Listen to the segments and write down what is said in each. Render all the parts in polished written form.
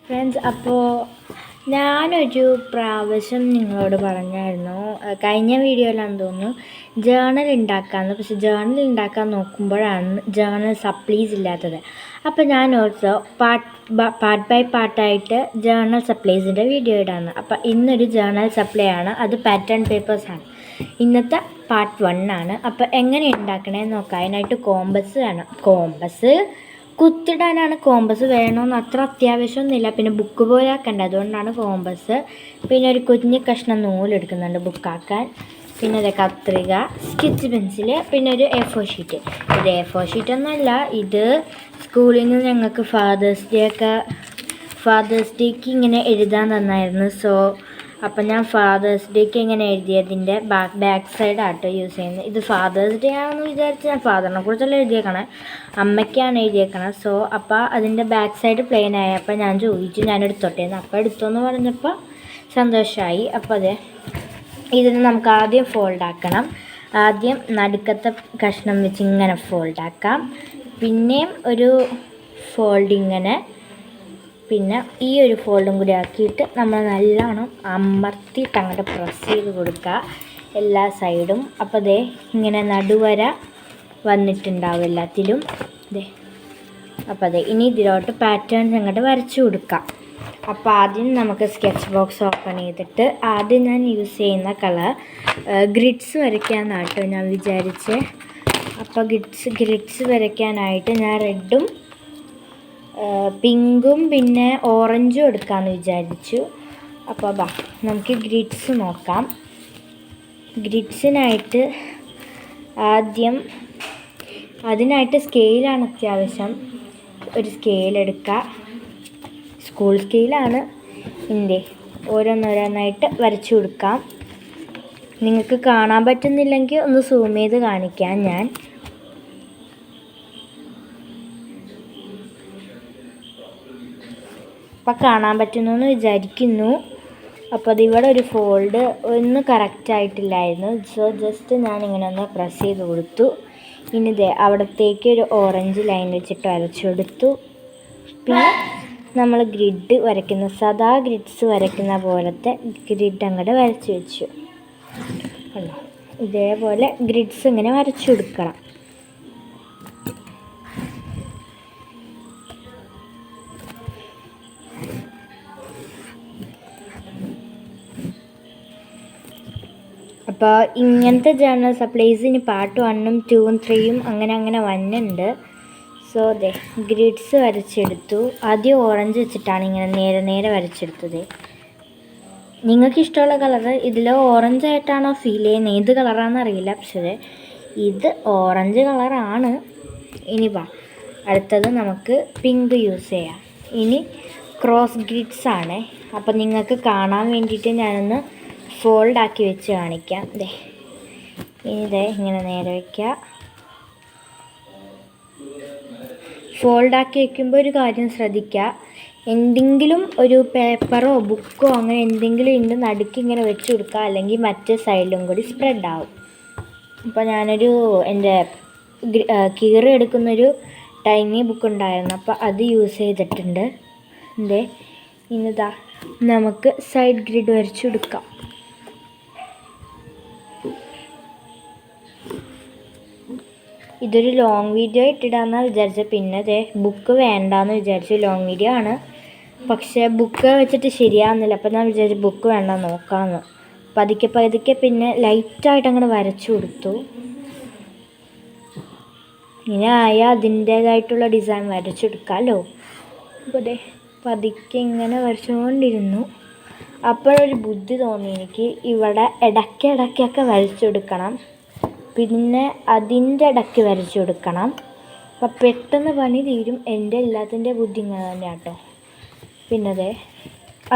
Friends, അപ്പോൾ ഞാനൊരു പ്രാവശ്യം നിങ്ങളോട് പറഞ്ഞായിരുന്നു, കഴിഞ്ഞ വീഡിയോയിലാണെന്ന് തോന്നുന്നു, ജേണൽ ഉണ്ടാക്കാമെന്ന്. പക്ഷെ ജേണൽ ഉണ്ടാക്കാൻ നോക്കുമ്പോഴാണ് ജേണൽ സപ്ലീസ് ഇല്ലാത്തത്. അപ്പോൾ ഞാൻ ഓർത്തോ പാർട്ട് ബൈ പാർട്ടായിട്ട് ജേണൽ സപ്ലൈസിൻ്റെ വീഡിയോ ഇടാമെന്ന്. അപ്പോൾ ഇന്നൊരു ജേണൽ സപ്ലൈ ആണ്, അത് പാറ്റേൺ പേപ്പേഴ്സാണ്. ഇന്നത്തെ പാർട്ട് 1 ആണ്. അപ്പോൾ എങ്ങനെ ഉണ്ടാക്കണേന്ന് നോക്കാം. അതിനായിട്ട് കോമ്പസ് വേണം. കോമ്പസ് കുത്തിടാനാണ്. കോമ്പസ് വേണമെന്ന് അത്ര അത്യാവശ്യമൊന്നുമില്ല. പിന്നെ ബുക്ക് പോലെ ആക്കണ്ട, അതുകൊണ്ടാണ് കോമ്പസ്. പിന്നെ ഒരു കുഞ്ഞ് കഷ്ണം നൂലെടുക്കുന്നുണ്ട് ബുക്കാക്കാൻ. പിന്നെ ഒരു കത്രിക, സ്കെച്ച് പെൻസിൽ, പിന്നെ ഒരു A4 ഷീറ്റ്. ഇത് A4 ഷീറ്റൊന്നുമല്ല, ഇത് സ്കൂളിൽ നിന്ന് ഞങ്ങൾക്ക് ഫാദേഴ്സ് ഡേക്ക് ഇങ്ങനെ എഴുതാൻ തന്നായിരുന്നു. അപ്പം ഞാൻ ഫാദേഴ്സ് ഡേക്ക് ഇങ്ങനെ എഴുതിയതിൻ്റെ ബാക്ക് സൈഡാട്ടോ യൂസ് ചെയ്യുന്നത്. ഇത് ഫാദേഴ്സ് ഡേ ആണെന്ന് വിചാരിച്ച് ഞാൻ ഫാദറിനെ കുറിച്ചല്ല എഴുതിയേക്കണേ, അമ്മയ്ക്കാണ് എഴുതിയേക്കണത്. അപ്പോൾ അതിൻ്റെ ബാക്ക് സൈഡ് പ്ലെയിൻ ആയപ്പോൾ ഞാൻ ചോദിച്ചു ഞാൻ എടുത്തോട്ടേന്ന്. അപ്പോൾ എടുത്തോന്ന് പറഞ്ഞപ്പോൾ സന്തോഷമായി. അപ്പോൾ അതെ, ഇതിന് നമുക്ക് ആദ്യം ഫോൾഡാക്കണം. ആദ്യം നടുക്കത്തെ കഷ്ണം വെച്ച് ഇങ്ങനെ ഫോൾഡാക്കാം. പിന്നെയും ഒരു ഫോൾഡിങ്ങനെ, പിന്നെ ഈ ഒരു ഫോൾഡും കൂടി ആക്കിയിട്ട് നമ്മൾ നല്ലോണം അമർത്തിയിട്ട് അങ്ങോട്ട് പ്രസ് ചെയ്ത് കൊടുക്കുക എല്ലാ സൈഡും. അപ്പോൾ ദേ ഇങ്ങനെ നടുവര വന്നിട്ടുണ്ടാവും എല്ലാത്തിലും. ദേ അപ്പോൾ അതെ, ഇനി ഇതിലോട്ട് പാറ്റേൺസ് അങ്ങോട്ട് വരച്ചു കൊടുക്കാം. അപ്പോൾ ആദ്യം നമുക്ക് സ്കെച്ച് ബോക്സ് ഓപ്പൺ ചെയ്തിട്ട് ആദ്യം ഞാൻ യൂസ് ചെയ്യുന്ന കളർ ഗ്രിഡ്സ് വരയ്ക്കാനാട്ടോ ഞാൻ വിചാരിച്ചേ. അപ്പോൾ ഗ്രിഡ്സ് വരയ്ക്കാനായിട്ട് ഞാൻ റെഡും പിങ്കും പിന്നെ ഓറഞ്ചും എടുക്കാമെന്ന് വിചാരിച്ചു. അപ്പോൾ നമുക്ക് ഗ്രിഡ്സ് നോക്കാം. ഗ്രിഡ്സിനായിട്ട് അതിനായിട്ട് സ്കെയിലാണ് അത്യാവശ്യം. ഒരു സ്കെയിൽ എടുക്കുക, സ്കൂൾ സ്കെയിലാണ്. ഇതിൻ്റെ ഓരോന്നോരോന്നായിട്ട് വരച്ചു കൊടുക്കാം. നിങ്ങൾക്ക് കാണാൻ പറ്റുന്നില്ലെങ്കിൽ ഒന്ന് സൂം ചെയ്ത് കാണിക്കാം ഞാൻ. അപ്പം കാണാൻ പറ്റുന്നു വിചാരിക്കുന്നു. അപ്പോൾ അതിവിടെ ഒരു ഫോൾഡ് ഒന്ന് കറക്റ്റായിട്ടില്ലായിരുന്നു. ജസ്റ്റ് ഞാനിങ്ങനെ ഒന്ന് പ്രസ് ചെയ്ത് കൊടുത്തു. ഇനി അവിടത്തേക്ക് ഒരു ഓറഞ്ച് ലൈൻ വെച്ചിട്ട് വരച്ചു കൊടുത്തു. പിന്നെ നമ്മൾ ഗ്രിഡ് വരയ്ക്കുന്ന സദാ ഗ്രിഡ്സ് വരയ്ക്കുന്ന പോലത്തെ ഗ്രിഡ് അങ്ങോട്ട് വരച്ച് വെച്ചു. ഇതേപോലെ ഗ്രിഡ്സ് ഇങ്ങനെ വരച്ചു കൊടുക്കണം. അപ്പോൾ ഇങ്ങനത്തെ ജേണൽ സപ്ലൈസിന് പാർട്ട് 1ഉം 2ഉം 3ഉം അങ്ങനെ വന്നുണ്ട്. ദേ ഗ്രിഡ്സ് വരച്ചെടുത്തു. ആദ്യം ഓറഞ്ച് വെച്ചിട്ടാണ് ഇങ്ങനെ നേരെ വരച്ചെടുത്തത്. നിങ്ങൾക്ക് ഇഷ്ടമുള്ള കളറ് ഇതിൽ ഓറഞ്ച് ആയിട്ടാണോ ഫീൽ ചെയ്യുന്നത്, ഏത് കളറാണെന്ന് അറിയില്ല, പക്ഷേ ഇത് ഓറഞ്ച് കളറാണ്. ഇനി അടുത്തത് നമുക്ക് പിങ്ക് യൂസ് ചെയ്യാം. ഇനി ക്രോസ് ഗ്രിഡ്സ് ആണ്. അപ്പം നിങ്ങൾക്ക് കാണാൻ വേണ്ടിയിട്ട് ഞാനൊന്ന് ഫോൾഡാക്കി വെച്ച് കാണിക്കാം. ഇനി ഇങ്ങനെ നേരെ വയ്ക്കുക. ഫോൾഡാക്കി വയ്ക്കുമ്പോൾ ഒരു കാര്യം ശ്രദ്ധിക്കുക, എന്തെങ്കിലും ഒരു പേപ്പറോ ബുക്കോ അങ്ങനെ എന്തെങ്കിലും ഉണ്ട് നടുക്ക് ഇങ്ങനെ വെച്ച് കൊടുക്കുക, അല്ലെങ്കിൽ മറ്റേ സൈഡിലും കൂടി സ്പ്രെഡ് ആവും. അപ്പോൾ ഞാനൊരു എൻ്റെ കീറി എടുക്കുന്നൊരു ടൈനി ബുക്ക് ഉണ്ടായിരുന്നു, അപ്പോൾ അത് യൂസ് ചെയ്തിട്ടുണ്ട്. ഇനിതാ നമുക്ക് സൈഡ് ഗ്രിഡ് വരച്ച് കൊടുക്കാം. ഇതൊരു ലോങ് വീഡിയോ ഇട്ടിടാമെന്നാണ് വിചാരിച്ചത്. പിന്നെ ബുക്ക് വേണ്ടാന്ന് വിചാരിച്ചു. ലോങ് വീഡിയോ ആണ്, പക്ഷേ ബുക്ക് വെച്ചിട്ട് ശരിയാവുന്നില്ല. അപ്പോൾ ഞാൻ വിചാരിച്ചു ബുക്ക് വേണ്ട, നോക്കാമെന്ന്. പതുക്കെ പിന്നെ ലൈറ്റായിട്ട് അങ്ങോട്ട് വരച്ചു കൊടുത്തു. ഇങ്ങനെ ആയാൽ അതിൻ്റേതായിട്ടുള്ള ഡിസൈൻ വരച്ചെടുക്കാമല്ലോ. അപ്പോൾ പതുക്കെ ഇങ്ങനെ വരച്ചുകൊണ്ടിരുന്നു. അപ്പോഴൊരു ബുദ്ധി തോന്നി എനിക്ക്, ഇവിടെ ഇടയ്ക്കൊക്കെ വരച്ചെടുക്കണം, പിന്നെ അതിൻ്റെ ഇടയ്ക്ക് വരച്ചു കൊടുക്കണം. അപ്പം പെട്ടെന്ന് പണി തീരും. എൻ്റെ എല്ലാത്തിൻ്റെ ബുദ്ധി ഇങ്ങനെ തന്നെ കേട്ടോ. പിന്നെ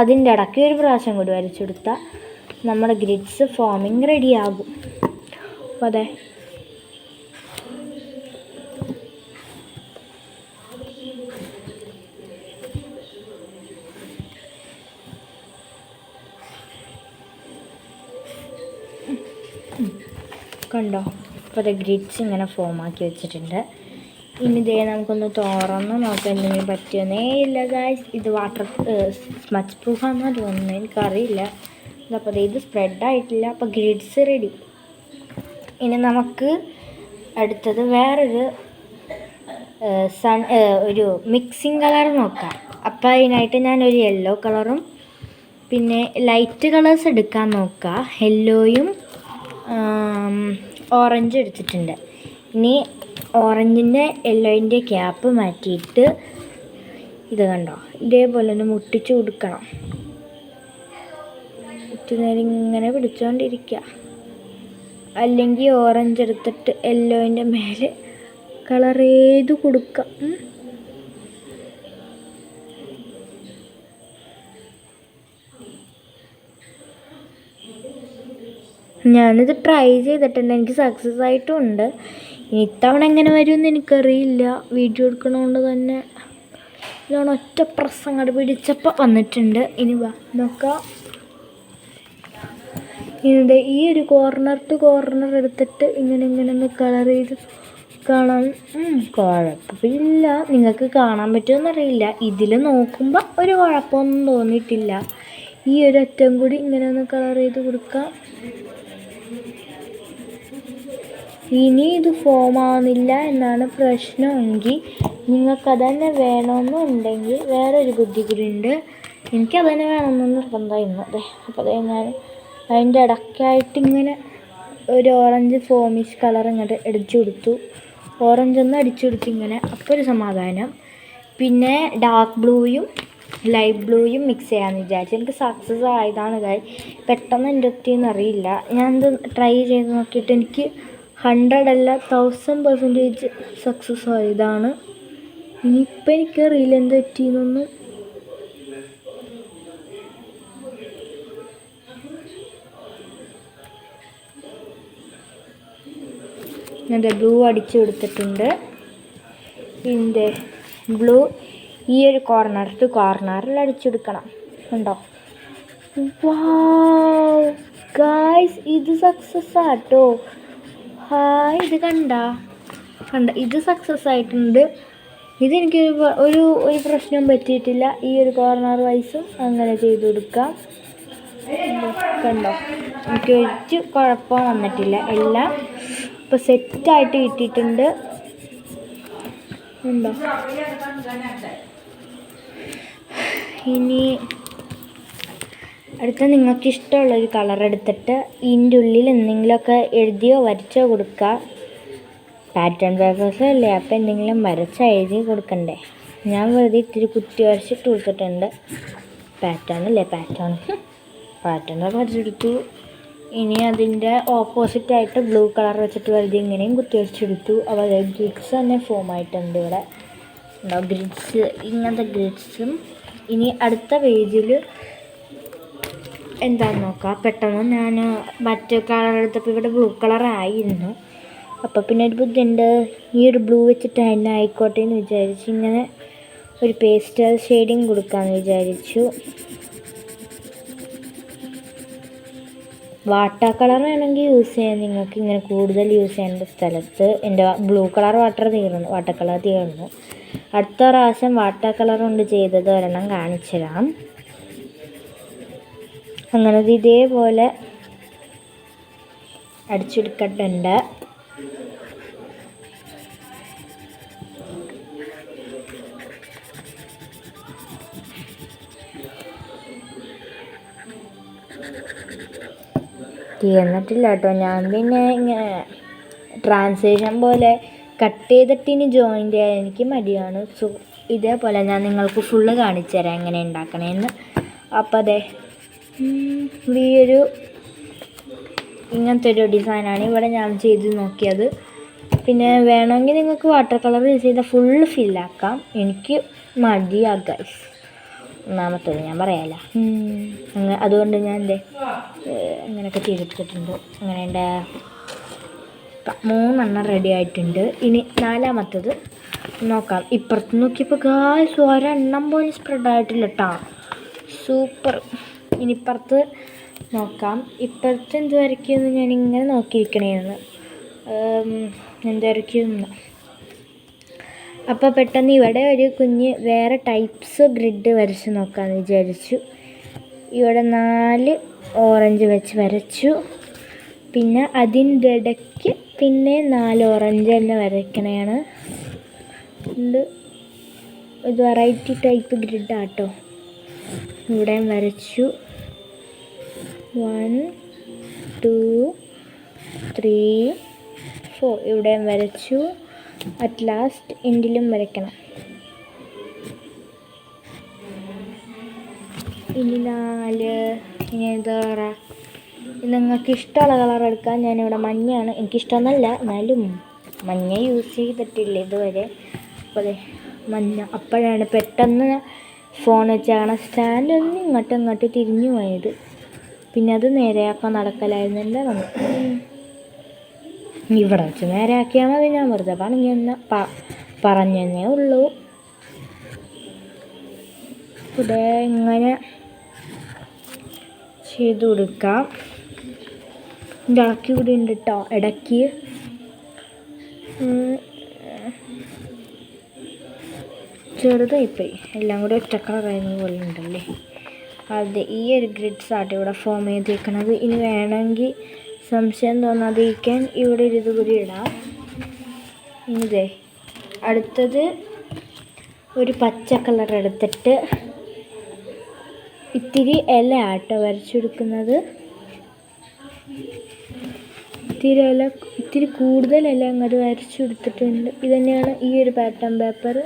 അതിൻ്റെ ഇടയ്ക്ക് ഒരു പ്രാവശ്യം കൂടി വരച്ചു കൊടുത്താൽ നമ്മുടെ ഗ്രിഡ്സ് ഫോമിങ് റെഡിയാകും. അപ്പോൾ കണ്ടോ, അപ്പോൾ ഗ്രിഡ്സ് ഇങ്ങനെ ഫോമാക്കി വെച്ചിട്ടുണ്ട്. ഇനി ഇതേ നമുക്കൊന്ന് തുറന്ന് നോക്കാം എന്തെങ്കിലും പറ്റുമെന്നേ ഇല്ല ഗായ്സ്. ഇത് വാട്ടർ സ്മച്ച് പ്രൂഫാണെന്നാണ് തോന്നുന്നത്, എനിക്കറിയില്ല. അപ്പോൾ ഇത് സ്പ്രെഡായിട്ടില്ല. അപ്പോൾ ഗ്രിഡ്സ് റെഡി. ഇനി നമുക്ക് അടുത്തത് വേറൊരു ഒരു മിക്സിങ് കളർ നോക്കാം. അപ്പോൾ അതിനായിട്ട് ഞാനൊരു യെല്ലോ കളറും പിന്നെ ലൈറ്റ് കളേഴ്സ് എടുക്കാൻ നോക്കുക. യെല്ലോയും ഓറഞ്ചും എടുത്തിട്ടുണ്ട്. ഇനി ഓറഞ്ചിൻ്റെ യെല്ലോയിൻ്റെ ക്യാപ്പ് മാറ്റിയിട്ട് ഇത് കണ്ടോ, ഇതേപോലെ ഒന്ന് മുട്ടിച്ച് കൊടുക്കണം. നേരം ഇങ്ങനെ പിടിച്ചുകൊണ്ടിരിക്കുക. അല്ലെങ്കിൽ ഓറഞ്ച് എടുത്തിട്ട് യെല്ലോയിൻ്റെ മേലെ കളർ ചെയ്ത് കൊടുക്കാം. ഞാനിത് ട്രൈ ചെയ്തിട്ടുണ്ട്, എനിക്ക് സക്സസ് ആയിട്ടും ഉണ്ട്. ഇനി ഇത്തവണ എങ്ങനെ വരുമെന്ന് എനിക്കറിയില്ല. വീഡിയോ എടുക്കണോണ്ട് തന്നെ ഇതാണ് ഒറ്റ പ്രസ് അങ്ങോട്ട് പിടിച്ചപ്പോൾ വന്നിട്ടുണ്ട്. ഇനി വാ നോക്കാം. ഇതിൻ്റെ ഈ ഒരു കോർണർ ടു കോർണർ എടുത്തിട്ട് ഇങ്ങനെ ഒന്ന് കളർ ചെയ്ത് കാണാൻ കുഴപ്പമില്ല. നിങ്ങൾക്ക് കാണാൻ പറ്റുമെന്നറിയില്ല. ഇതിൽ നോക്കുമ്പോൾ ഒരു കുഴപ്പമൊന്നും തോന്നിയിട്ടില്ല. ഈ ഒരു അറ്റം കൂടി ഇങ്ങനെ ഒന്ന് കളർ ചെയ്ത് കൊടുക്കാം. ഇനി ഇത് ഫോം ആവുന്നില്ല എന്നാണ് പ്രശ്നമെങ്കിൽ നിങ്ങൾക്കത് തന്നെ വേണമെന്നുണ്ടെങ്കിൽ വേറൊരു ബുദ്ധി കൂടി ഉണ്ട്. എനിക്കത് തന്നെ വേണമെന്ന് നിർബന്ധമായിരുന്നു. അപ്പോൾ അതേ ഞാൻ അതിൻ്റെ ഇടയ്ക്കായിട്ട് ഇങ്ങനെ ഒരു ഓറഞ്ച് ഫോമിഷ് കളർ ഇങ്ങോട്ട് അടിച്ചു കൊടുത്തു. ഓറഞ്ച് ഒന്ന് അടിച്ചു കൊടുത്തു ഇങ്ങനെ. അപ്പോൾ ഒരു സമാധാനം. പിന്നെ ഡാർക്ക് ബ്ലൂയും ലൈറ്റ് ബ്ലൂയും മിക്സ് ചെയ്യാമെന്ന് വിചാരിച്ചു. എനിക്ക് സക്സസ് ആയതാണ് കാര്യം. പെട്ടെന്ന് എൻ്റെ എത്തിയെന്ന് അറിയില്ല. ഞാനിത് ട്രൈ ചെയ്ത് നോക്കിയിട്ട് എനിക്ക് 100 അല്ല 1000% സക്സസ് ആയതാണ്. ഇനിയിപ്പോൾ എനിക്കറിയില്ല എന്ത് പറ്റിയെന്നൊന്നും. എൻ്റെ ബ്ലൂ അടിച്ചു കൊടുത്തിട്ടുണ്ട്. ഇതിൻ്റെ ബ്ലൂ ഈ ഒരു കോർണർ ടു കോർണറിൽ അടിച്ചെടുക്കണം. ഉണ്ടോ? വാവ് ഗായ്സ്, ഇത് സക്സസ് ആട്ടോ. ഇത് കണ്ട ഇത് സക്സസ് ആയിട്ടുണ്ട്. ഇതെനിക്ക് ഒരു പ്രശ്നവും പറ്റിയിട്ടില്ല. ഈ ഒരു കോർണർ വൈസും അങ്ങനെ ചെയ്ത് കൊടുക്കാം. കണ്ടോ, എനിക്ക് ഒരു കുഴപ്പം വന്നിട്ടില്ല. എല്ലാം ഇപ്പോൾ സെറ്റായിട്ട് കിട്ടിയിട്ടുണ്ട്. ഉണ്ടോ? ഇനി അടുത്ത നിങ്ങൾക്ക് ഇഷ്ടമുള്ളൊരു കളർ എടുത്തിട്ട് ഇതിൻ്റെ ഉള്ളിൽ എന്തെങ്കിലുമൊക്കെ എഴുതിയോ വരച്ചോ കൊടുക്കുക. പാറ്റേൺ പേപ്പേഴ്സ് അല്ലേ, അപ്പോൾ എന്തെങ്കിലും വരച്ചോ എഴുതി കൊടുക്കണ്ടേ. ഞാൻ വെറുതെ ഇത്തിരി കുത്തി വരച്ചിട്ട് കൊടുത്തിട്ടുണ്ട്. പാറ്റേൺ അല്ലേ, പാറ്റേണൊക്കെ വരച്ചെടുത്തു. ഇനി അതിൻ്റെ ഓപ്പോസിറ്റായിട്ട് ബ്ലൂ കളർ വെച്ചിട്ട് വെറുതെ ഇങ്ങനെയും കുത്തി വരച്ചെടുത്തു. അപ്പോൾ ഗ്രിഡ്സ് തന്നെ ഫോം ആയിട്ടുണ്ട് ഇവിടെ. ഉണ്ടാവും ഗ്രിഡ്സ്, ഇങ്ങനത്തെ ഗ്രിഡ്സും. ഇനി അടുത്ത പേജിൽ എന്താണെന്ന് നോക്കാം. പെട്ടെന്ന് ഞാൻ മറ്റേ കളർ എടുത്തപ്പോൾ ഇവിടെ ബ്ലൂ കളറായിരുന്നു. അപ്പോൾ പിന്നെ ഒരു ബുദ്ധിയുണ്ട്, ഈ ഒരു ബ്ലൂ വെച്ചിട്ട് തന്നെ ആയിക്കോട്ടെ എന്ന് വിചാരിച്ചു. ഇങ്ങനെ ഒരു പേസ്റ്റൽ ഷെയ്ഡിങ് കൊടുക്കാമെന്ന് വിചാരിച്ചു. വാട്ടർ കളർ വേണമെങ്കിൽ യൂസ് ചെയ്യാം നിങ്ങൾക്ക്. ഇങ്ങനെ കൂടുതൽ യൂസ് ചെയ്യേണ്ട സ്ഥലത്ത്. എൻ്റെ ബ്ലൂ കളർ വാട്ടർ കളർ തീർന്നു. അടുത്ത പ്രാവശ്യം വാട്ടർ കളർ കൊണ്ട് ചെയ്തത് ഒരെണ്ണം കാണിച്ചു തരാം. അങ്ങനെ ഇതേപോലെ അടിച്ചെടുക്കട്ടുണ്ട്. തീർന്നിട്ടില്ല കേട്ടോ. ഞാൻ പിന്നെ ഇങ്ങനെ ട്രാൻസ്ലേഷൻ പോലെ കട്ട് ചെയ്തിട്ടിന് ജോയിൻ്റ് ചെയ്യാൻ എനിക്ക് മടിയാണ്. സോ ഇതേപോലെ ഞാൻ നിങ്ങൾക്ക് ഫുള്ള് കാണിച്ചു തരാം എങ്ങനെ ഉണ്ടാക്കണേന്ന്. അപ്പോൾ അതെ, ഈ ഒരു ഇങ്ങനത്തെ ഒരു ഡിസൈനാണ് ഇവിടെ ഞാൻ ചെയ്ത് നോക്കിയത്. പിന്നെ വേണമെങ്കിൽ നിങ്ങൾക്ക് വാട്ടർ കളർ യൂസ് ചെയ്താൽ ഫുള്ള് ഫില്ലാക്കാം. എനിക്ക് മടിയാണ് ഗൈസ്, ഒന്നാമത്തത് ഞാൻ പറയാമല്ല. അതുകൊണ്ട് ഞാൻ അങ്ങനെയൊക്കെ ചെയ്തെടുത്തിട്ടുണ്ട്. അങ്ങനെ എൻ്റെ 3 റെഡി ആയിട്ടുണ്ട്. ഇനി 4ാമത്തത് നോക്കാം. ഇപ്പുറത്ത് നോക്കിയപ്പോൾ ഗായ്സ് ഒരെണ്ണം പോലും സ്പ്രെഡായിട്ടില്ല കേട്ടോ. സൂപ്പർ. ഇനി ഇപ്പുറത്ത് നോക്കാം. ഇപ്പുറത്ത് എന്ത് വരയ്ക്കുമെന്ന് ഞാനിങ്ങനെ നോക്കിയിരിക്കണേന്ന്. എന്ത് വരയ്ക്കുമെന്ന് അപ്പോൾ പെട്ടെന്ന് ഇവിടെ ഒരു കുഞ്ഞ് വേറെ ടൈപ്സ് ഗ്രിഡ് വരച്ച് നോക്കാമെന്ന് വിചാരിച്ചു. ഇവിടെ 4 ഓറഞ്ച് വെച്ച് വരച്ചു. പിന്നെ അതിൻ്റെ ഇടയ്ക്ക് പിന്നെ 4 ഓറഞ്ച് തന്നെ വരയ്ക്കണതാണ്. ഇത് വെറൈറ്റി ടൈപ്പ് ഗ്രിഡാട്ടോ. ഇവിടെയും വരച്ചു. 1 2 3 4 ഇവിടെയും വരച്ചു. അറ്റ് ലാസ്റ്റ് എൻഡിലും വരയ്ക്കണം. ഇനി 4 ഇനി എന്താ കളറാ? നിങ്ങൾക്ക് ഇഷ്ടമുള്ള കളർ എടുക്കാൻ. ഞാനിവിടെ മഞ്ഞയാണ്, എനിക്കിഷ്ടമൊന്നുമല്ല എന്നാലും മഞ്ഞ യൂസ് ചെയ്തിട്ടില്ല ഇതുവരെ. അപ്പോൾ അതെ മഞ്ഞ. അപ്പോഴാണ് പെട്ടെന്ന് ഫോൺ വെച്ചാണ് സ്റ്റാൻഡൊന്ന് ഇങ്ങോട്ട് തിരിഞ്ഞു പോയത്. പിന്നെ അത് നേരെയാക്കാൻ നടക്കലായിരുന്നില്ല. ഇവിടെ വെച്ച് നേരെയാക്കിയാൽ മതി. ഞാൻ വെറുതെ പറഞ്ഞേ ഉള്ളൂ. ഇവിടെ ഇങ്ങനെ ചെയ്ത് കൊടുക്കാം. ഇടയ്ക്ക് കൂടി ഉണ്ട് കേട്ടോ. ഇടയ്ക്ക് ചെറുതായിപ്പോയി. എല്ലാം കൂടി ഒറ്റ കളറായിരുന്ന പോലെ ഉണ്ടല്ലേ. അതെ, ഈ ഒരു ഗ്രിഡ്സ് ആട്ടോ ഇവിടെ ഫോം ചെയ്തേക്കണത്. ഇനി വേണമെങ്കിൽ സംശയം തോന്നാതിരിക്കാൻ ഇവിടെ ഒരു ഇത് കൂടി ഇടാം. ഇനിതേ അടുത്തത് ഒരു പച്ച കളർ എടുത്തിട്ട് ഇത്തിരി ഇല ആട്ടോ വരച്ചെടുക്കുന്നത്. ഇത്തിരി കൂടുതൽ ഇല അങ്ങോട്ട് വരച്ചെടുത്തിട്ടുണ്ട്. ഇത് തന്നെയാണ് ഈ ഒരു പാറ്റേൺ പേപ്പർ.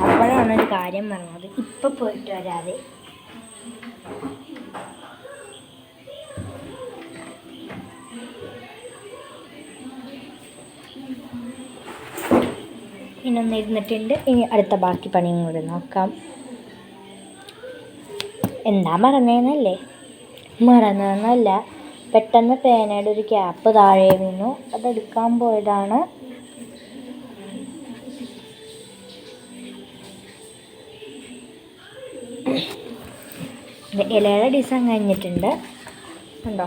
അപ്പോഴാണ് ഒരു കാര്യം പറഞ്ഞത്, ഇപ്പം പോയിട്ട് വരാതെ. ഇനൊന്ന് ഇരുന്നിട്ടുണ്ട്. ഇനി അടുത്ത ബാക്കി പണിയും കൂടെ നോക്കാം. എന്താ മറന്നതെന്നല്ലേ? മറന്നതെന്നല്ല, പെട്ടെന്ന് പേനയുടെ ഒരു ക്യാപ്പ് താഴെ വീണു. അതെടുക്കാൻ പോയതാണ്. ഇലയുടെ ഡിസൈൻ കഴിഞ്ഞിട്ടുണ്ട് കണ്ടോ.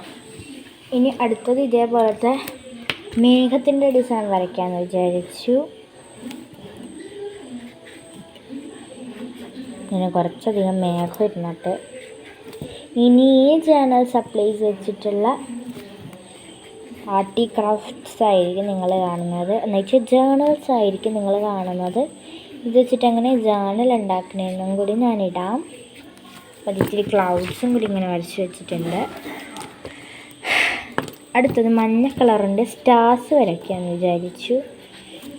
ഇനി അടുത്തത് ഇതേപോലത്തെ മേഘത്തിൻ്റെ ഡിസൈൻ വരയ്ക്കാമെന്ന് വിചാരിച്ചു. ഇങ്ങനെ കുറച്ചധികം മേഘം ഇരുന്നിട്ട്. ഇനി ഈ ജേണൽ സപ്ലൈസ് വെച്ചിട്ടുള്ള ആർട്ടി ക്രാഫ്റ്റ്സ് ആയിരിക്കും നിങ്ങൾ കാണുന്നത്. എന്നുവെച്ചാൽ ജേണൽസ് ആയിരിക്കും നിങ്ങൾ കാണുന്നത്. ഇത് വെച്ചിട്ട് അങ്ങനെ ജേണൽ ഉണ്ടാക്കണമെന്നും കൂടി ഞാനിടാം. അപ്പോൾ ഇത്തിരി ക്ലൗഡ്സും കൂടി ഇങ്ങനെ വരച്ച് വെച്ചിട്ടുണ്ട്. അടുത്തത് മഞ്ഞ കളറിൻ്റെ സ്റ്റാർസ് വരയ്ക്കാമെന്ന് വിചാരിച്ചു.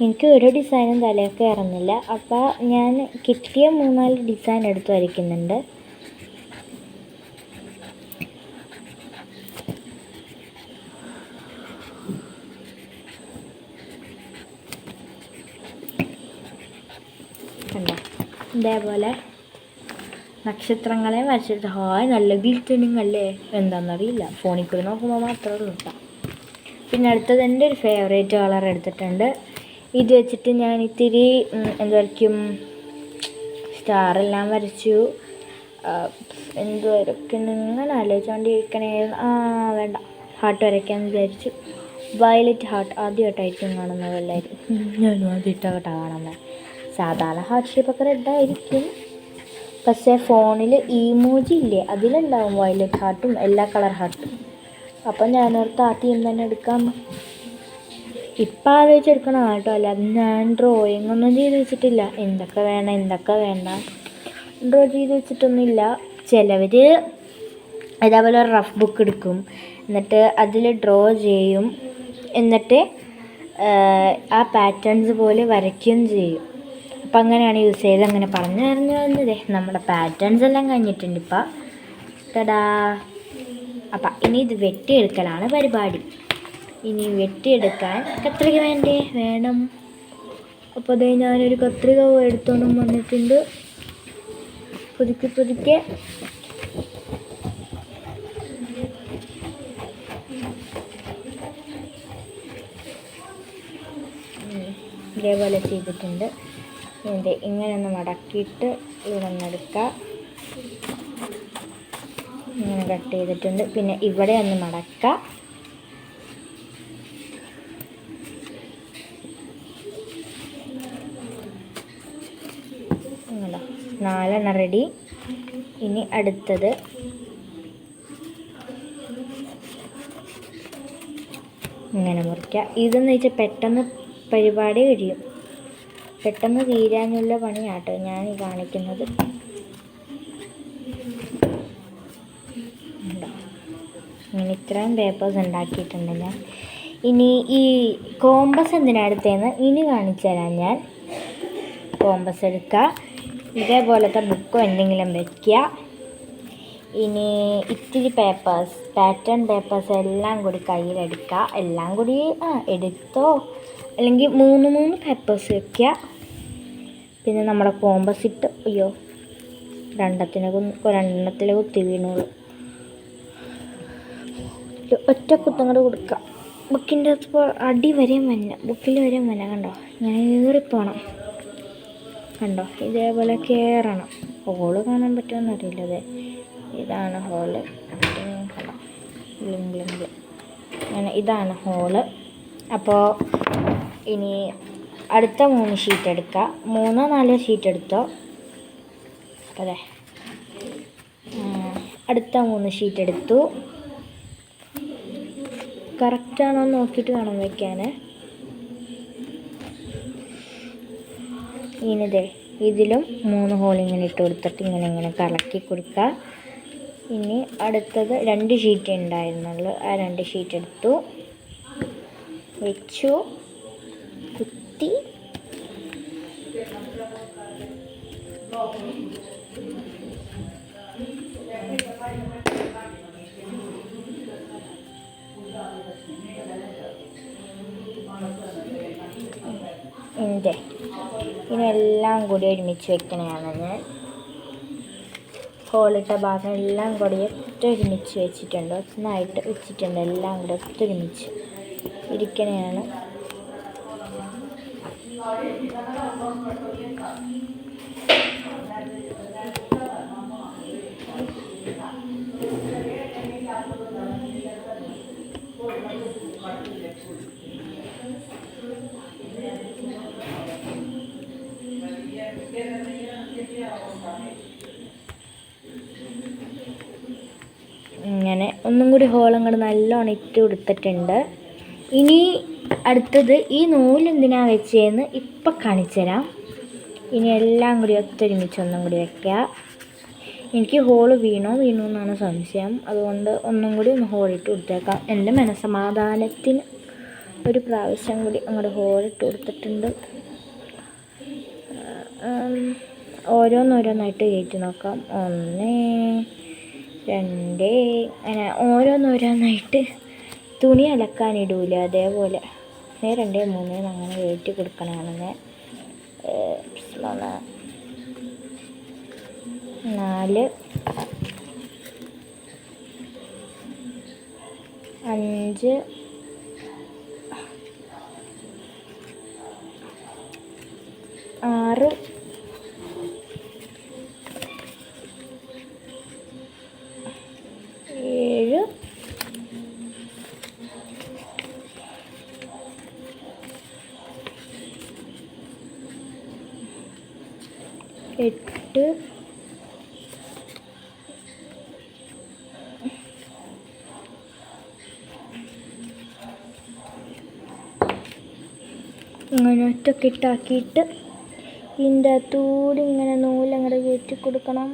എനിക്ക് ഒരു ഡിസൈനും തലയൊക്കെ കയറുന്നില്ല. അപ്പോൾ ഞാൻ കിട്ടിയ 3-4 ഡിസൈൻ എടുത്ത് വരയ്ക്കുന്നുണ്ട്. കണ്ടോ, ഇതേപോലെ നക്ഷത്രങ്ങളെ വരച്ചെടുത്ത്. ഹായ്, നല്ല ഗ്ലിറ്ററിങ് അല്ലേ? എന്താണെന്നറിയില്ല, ഫോണിൽ കൂടി നോക്കുമ്പോൾ മാത്രമേ ഉള്ളൂ കേട്ടോ. പിന്നെ അടുത്തത് എൻ്റെ ഒരു ഫേവറേറ്റ് കളർ എടുത്തിട്ടുണ്ട്. ഇത് വെച്ചിട്ട് ഞാൻ ഇത്തിരി എന്ത് വരയ്ക്കും, സ്റ്റാറെല്ലാം വരച്ചു. എന്ത് വരയ്ക്കുന്നു ഇങ്ങനെ ആലോചിച്ചുകൊണ്ടിരിക്കണേ. വേണ്ട, ഹാർട്ട് വരയ്ക്കാമെന്ന് വിചാരിച്ചു. വയലറ്റ് ഹാർട്ട് ആദ്യമായിട്ടായിരിക്കും കാണുന്നതല്ലായിരിക്കും. ഞാനും ആദ്യമായിട്ടാണ് കാണുന്നത്. സാധാരണ ഹാർട്ട് ഷേപ്പൊക്കെ റെഡായിരിക്കും. പക്ഷേ ഫോണിൽ ഇമോജി ഇല്ലേ, അതിലുണ്ടാവും വയലറ്റ് ഹാർട്ടും എല്ലാ കളർ ഹാർട്ടും. അപ്പം ഞാനോർത്ത് ആ തീം തന്നെ എടുക്കാം. ഇപ്പം ആലോചിച്ചെടുക്കണം കേട്ടോ. അല്ലാതെ ഞാൻ ഡ്രോയിങ് ഒന്നും ചെയ്ത് വെച്ചിട്ടില്ല. എന്തൊക്കെ വേണ്ട ഡ്രോ ചെയ്ത് വെച്ചിട്ടൊന്നുമില്ല. ചിലവർ അതേപോലെ റഫ് ബുക്ക് എടുക്കും, എന്നിട്ട് അതിൽ ഡ്രോ ചെയ്യും, എന്നിട്ട് ആ പാറ്റേൺസ് പോലെ വരയ്ക്കുകയും ചെയ്യും. അപ്പം അങ്ങനെയാണ് യൂസ് ചെയ്തത്. അങ്ങനെ പറഞ്ഞു തരുന്നതേ നമ്മുടെ പാറ്റേൺസ് എല്ലാം കഴിഞ്ഞിട്ടുണ്ട് ഇപ്പം. ടടാ. അപ്പം ഇനി ഇത് വെട്ടിയെടുക്കലാണ് പരിപാടി. ഇനി വെട്ടിയെടുക്കാൻ കത്രിക വേണം. അപ്പോൾ അതേ ഞാനൊരു കത്രിക എടുത്തോണ്ടും വന്നിട്ടുണ്ട്. പുതുക്കി ഇതേപോലെ ചെയ്തിട്ടുണ്ട്. ഇങ്ങനെ ഒന്ന് മടക്കിയിട്ട് ഇവിടെ നിന്ന് എടുക്കുക. ഇങ്ങനെ കട്ട് ചെയ്തിട്ടുണ്ട്. പിന്നെ ഇവിടെ ഒന്ന് മടക്കുക. ഇങ്ങനെ 4 റെഡി. ഇനി അടുത്തത് ഇങ്ങനെ മുറിക്കുക. ഇതെന്ന് വെച്ചാൽ പെട്ടെന്ന് പരിപാടി കഴിയും, പെട്ടെന്ന് തീരാനുള്ള പണിയാട്ടോ ഞാൻ കാണിക്കുന്നത്. ഇങ്ങനെ ഇത്രയും പേപ്പേഴ്സ് ഉണ്ടാക്കിയിട്ടുണ്ട് ഞാൻ. ഇനി ഈ കോമ്പസ് എന്തിനാണ് എടുത്തതെന്ന് ഇനി കാണിച്ചു തരാം ഞാൻ. കോമ്പസ് എടുക്കുക, ഇതേപോലത്തെ ബുക്കോ എന്തെങ്കിലും വയ്ക്കുക. ഇനി ഇത്തിരി പേപ്പേഴ്സ്, പാറ്റേൺ പേപ്പേഴ്സ് എല്ലാം കൂടി കയ്യിലെടുക്കുക. എല്ലാം കൂടി എടുത്തോ, അല്ലെങ്കിൽ 3 പേപ്പേഴ്സ് വയ്ക്കുക. പിന്നെ നമ്മുടെ കോമ്പസ് ഇട്ട് രണ്ടെണ്ണത്തിൽ കുത്തി വീണോളൂ. ഒറ്റ കുത്തങ്ങോട്ട് കൊടുക്കുക. ബുക്കിൻ്റെ അകത്ത് അടി വരെയും ബുക്കിൽ വരെയും കണ്ടോ, ഞാൻ ഏറിപ്പോണം കണ്ടോ. ഇതേപോലെ കയറണം. ഹോള് കാണാൻ പറ്റുമെന്ന് അറിയില്ല. അതെ, ഇതാണ് ഹോള്. കണ്ടോ, ബ്ലിങ് അങ്ങനെ ഇതാണ് ഹോള്. അപ്പോൾ ഇനി അടുത്ത 3 ഷീറ്റ് എടുക്കുക. 3-4 ഷീറ്റ് എടുത്തോ. അതെ, അടുത്ത 3 ഷീറ്റ് എടുത്തു. കറക്റ്റാണോ നോക്കിയിട്ട് വേണം വയ്ക്കാൻ. ഇനിതേ ഇതിലും 3 ഹോൾ ഇങ്ങനെ ഇട്ട് കൊടുത്തിട്ട് ഇങ്ങനെ കറക്കി കൊടുക്കുക. ഇനി അടുത്തത് 2 ഷീറ്റ് ഉണ്ടായിരുന്നുള്ളൂ. ആ 2 ഷീറ്റ് എടുത്തു, വെച്ചു, കുത്തി. ഇതിനെല്ലാം കൂടി ഒരുമിച്ച് വെക്കണതാണ് ഞാൻ. ഹോളിട്ട ഭാഗം എല്ലാം കൂടി ഒത്തൊരുമിച്ച് വെച്ചിട്ടുണ്ട്, ഒന്നായിട്ട് വെച്ചിട്ടുണ്ട്. എല്ലാം കൂടി ഒത്തൊരുമിച്ച് ഇരിക്കണയാണ്. ഇങ്ങനെ ഒന്നും കൂടി ഹോളങ്ങോട്ട് നല്ലോണം ഇട്ട് കൊടുത്തിട്ടുണ്ട്. ഇനി അടുത്തത് ഈ നൂലെന്തിനാണ് വെച്ചതെന്ന് ഇപ്പം കാണിച്ചു തരാം. ഇനി എല്ലാം കൂടി ഒത്തൊരുമിച്ച് ഒന്നും കൂടി വയ്ക്കുക. എനിക്ക് ഹോള് വീണു എന്നാണ് സംശയം, അതുകൊണ്ട് ഒന്നും കൂടി ഒന്ന് ഹോളിട്ട് കൊടുത്തേക്കാം. എൻ്റെ മനസ്സമാധാനത്തിന് ഒരു പ്രാവശ്യം കൂടി അങ്ങോട്ട് ഹോളിട്ട് കൊടുത്തിട്ടുണ്ട്. ഓരോന്നോരോന്നായിട്ട് കയറ്റി നോക്കാം. 1 2 അങ്ങനെ ഓരോന്നോരോന്നായിട്ട്. തുണി അലക്കാനിടൂല, അതേപോലെ 1 2 3 അങ്ങനെ കയറ്റി കൊടുക്കണതാണ്. 4 5 6 7 8 ഇങ്ങനെ ഒറ്റക്കിട്ടാക്കിയിട്ട് ഇതിൻ്റെ അകത്തൂടി ഇങ്ങനെ നൂലങ്ങോട്ട് കയറ്റി കൊടുക്കണം.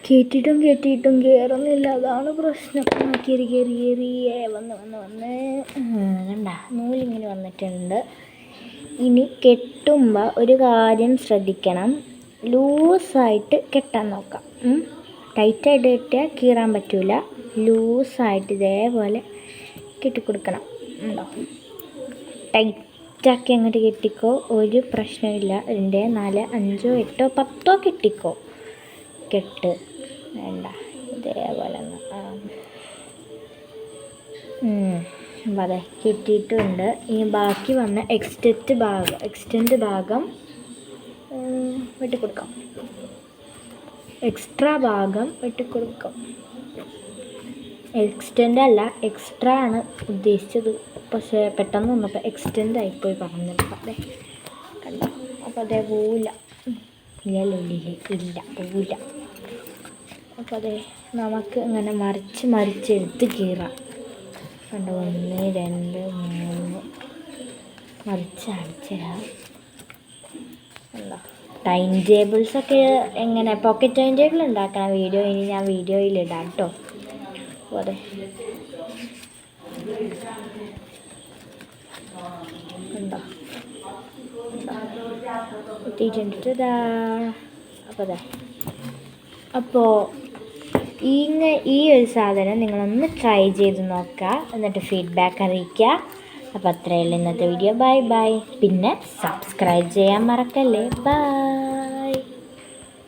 കയറ്റിയിട്ടും കയറുന്നില്ല, അതാണ് പ്രശ്നം. കയറി വന്ന് കണ്ട നൂലിങ്ങനെ വന്നിട്ടുണ്ട്. ഇനി കെട്ടുമ്പോൾ ഒരു കാര്യം ശ്രദ്ധിക്കണം, ലൂസായിട്ട് കെട്ടാൻ നോക്കാം. ടൈറ്റായിട്ട് കെട്ടിയാൽ കീറാൻ പറ്റില്ല. ലൂസായിട്ട് ഇതേപോലെ കെട്ടിക്കൊടുക്കണം. ഉണ്ടോ? ടൈറ്റാക്കി അങ്ങോട്ട് കെട്ടിക്കോ, ഒരു പ്രശ്നമില്ല. 2, 4, 5, 8, 10 കെട്ടിക്കോ. കെട്ട് വേണ്ട, ഇതേപോലെ അതെ കിട്ടിയിട്ടുണ്ട്. ഇനി ബാക്കി വന്ന എക്സ്റ്റെൻഡ് ഭാഗം വെട്ടിക്കൊടുക്കാം. എക്സ്ട്രാ ഭാഗം വെട്ടിക്കൊടുക്കാം. എക്സ്റ്റെൻഡ് അല്ല, എക്സ്ട്രാ ആണ് ഉദ്ദേശിച്ചത്. പക്ഷേ പെട്ടെന്ന് വന്നപ്പോൾ എക്സ്റ്റെൻഡ് ആയിപ്പോയി പറഞ്ഞപ്പോൾ അതെ കണ്ടോ. അപ്പോൾ അതേ പോവില്ല. ഇല്ല പോവില്ല. അപ്പോൾ അതെ നമുക്ക് ഇങ്ങനെ മറിച്ചെടുത്ത് കീറാം. കണ്ടോ, 1, 2, 3 മറിച്ചടിച്ചിടാം. കണ്ടോ, ടൈം ടേബിൾസൊക്കെ എങ്ങനെ പോക്കറ്റ് ടൈം ടേബിൾ ഉണ്ടാക്കണം വീഡിയോ ഇനി ഞാൻ വീഡിയോയിലിടാം കേട്ടോ. അപ്പോൾ അതെ കണ്ടോ എത്തിയിട്ടുണ്ട്. അപ്പോൾ ഈ ഒരു സാധനം നിങ്ങളൊന്ന് ട്രൈ ചെയ്ത് നോക്കുക, എന്നിട്ട് ഫീഡ്ബാക്ക് അറിയിക്കുക. അപ്പോൾ അത്രയേ ഉള്ളൂ ഇന്നത്തെ വീഡിയോ. ബൈ. പിന്നെ സബ്സ്ക്രൈബ് ചെയ്യാൻ മറക്കല്ലേ. ബൈ.